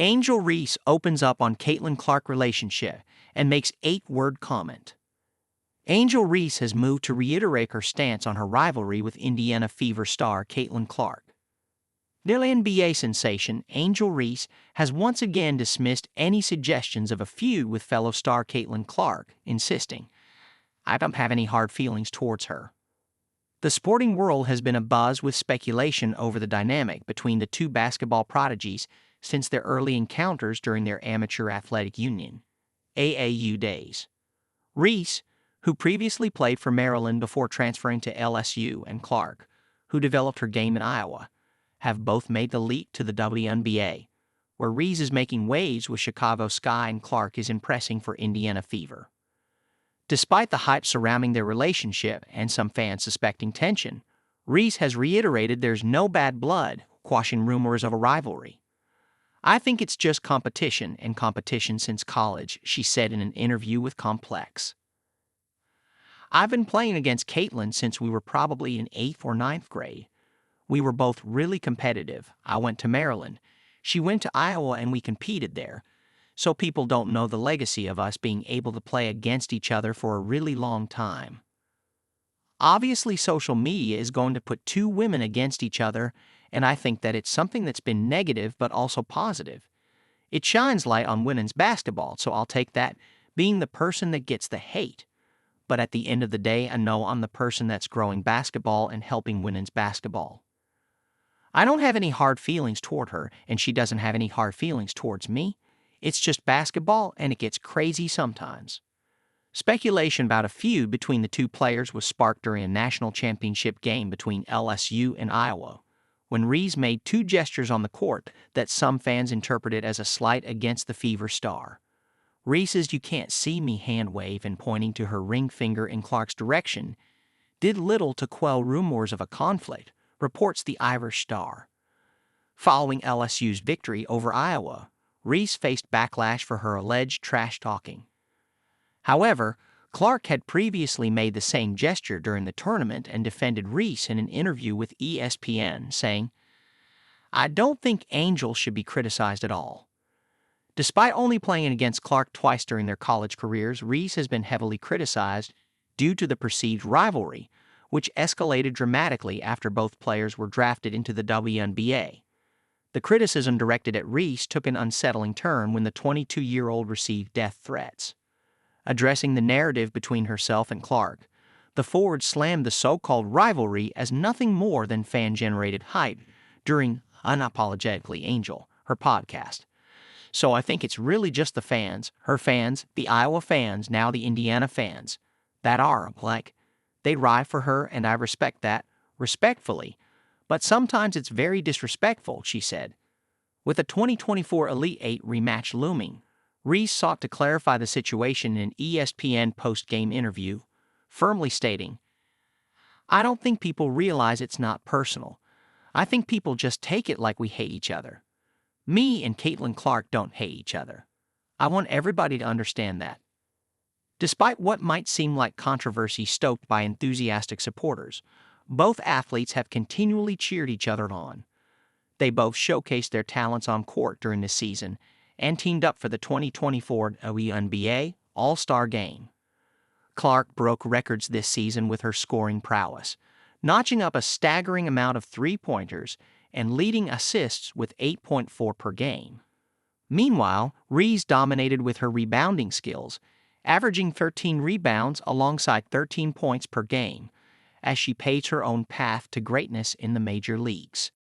Angel Reese opens up on Caitlin-Clark relationship and makes 8-word comment. Angel Reese has moved to reiterate her stance on her rivalry with Indiana Fever star Caitlin-Clark. WNBA sensation Angel Reese has once again dismissed any suggestions of a feud with fellow star Caitlin-Clark, insisting, "I don't have any hard feelings towards her." The sporting world has been abuzz with speculation over the dynamic between the two basketball prodigies since their early encounters during their Amateur Athletic Union (AAU) days. Reese, who previously played for Maryland before transferring to LSU, and Clark, who developed her game in Iowa, have both made the leap to the WNBA, where Reese is making waves with Chicago Sky and Clark is impressing for Indiana Fever. Despite the hype surrounding their relationship and some fans suspecting tension, Reese has reiterated there's no bad blood, quashing rumors of a rivalry. "I think it's just competition and competition since college," she said in an interview with Complex. "I've been playing against Caitlin since we were probably in 8th or 9th grade. We were both really competitive. I went to Maryland. She went to Iowa and we competed there. So people don't know the legacy of us being able to play against each other for a really long time." Obviously, social media is going to put two women against each other, and I think that it's something that's been negative but also positive. It shines light on women's basketball, so I'll take that, being the person that gets the hate. But at the end of the day, I know I'm the person that's growing basketball and helping women's basketball. I don't have any hard feelings toward her, and she doesn't have any hard feelings towards me. It's just basketball, and it gets crazy sometimes. Speculation about a feud between the two players was sparked during a national championship game between LSU and Iowa, when Reese made two gestures on the court that some fans interpreted as a slight against the Fever star. Reese's "you can't see me" hand wave and pointing to her ring finger in Clark's direction did little to quell rumors of a conflict, reports the Irish Star. Following LSU's victory over Iowa, Reese faced backlash for her alleged trash-talking. However, Clark had previously made the same gesture during the tournament and defended Reese in an interview with ESPN, saying, "I don't think Angel should be criticized at all." Despite only playing against Clark twice during their college careers, Reese has been heavily criticized due to the perceived rivalry, which escalated dramatically after both players were drafted into the WNBA. The criticism directed at Reese took an unsettling turn when the 22-year-old received death threats. Addressing the narrative between herself and Clark, the forward slammed the so-called rivalry as nothing more than fan-generated hype during Unapologetically Angel, her podcast. "So I think it's really just the fans, her fans, the Iowa fans, now the Indiana fans, that are, like, they ride for her and I respect that, respectfully, but sometimes it's very disrespectful," she said. With a 2024 Elite Eight rematch looming, Reese sought to clarify the situation in an ESPN post-game interview, firmly stating, "I don't think people realize it's not personal. I think people just take it like we hate each other. Me and Caitlin-Clark don't hate each other. I want everybody to understand that." Despite what might seem like controversy stoked by enthusiastic supporters, both athletes have continually cheered each other on. They both showcased their talents on court during the season and teamed up for the 2024 WNBA All-Star Game. Clark broke records this season with her scoring prowess, notching up a staggering amount of three-pointers and leading assists with 8.4 per game. Meanwhile, Reese dominated with her rebounding skills, averaging 13 rebounds alongside 13 points per game, as she paved her own path to greatness in the major leagues.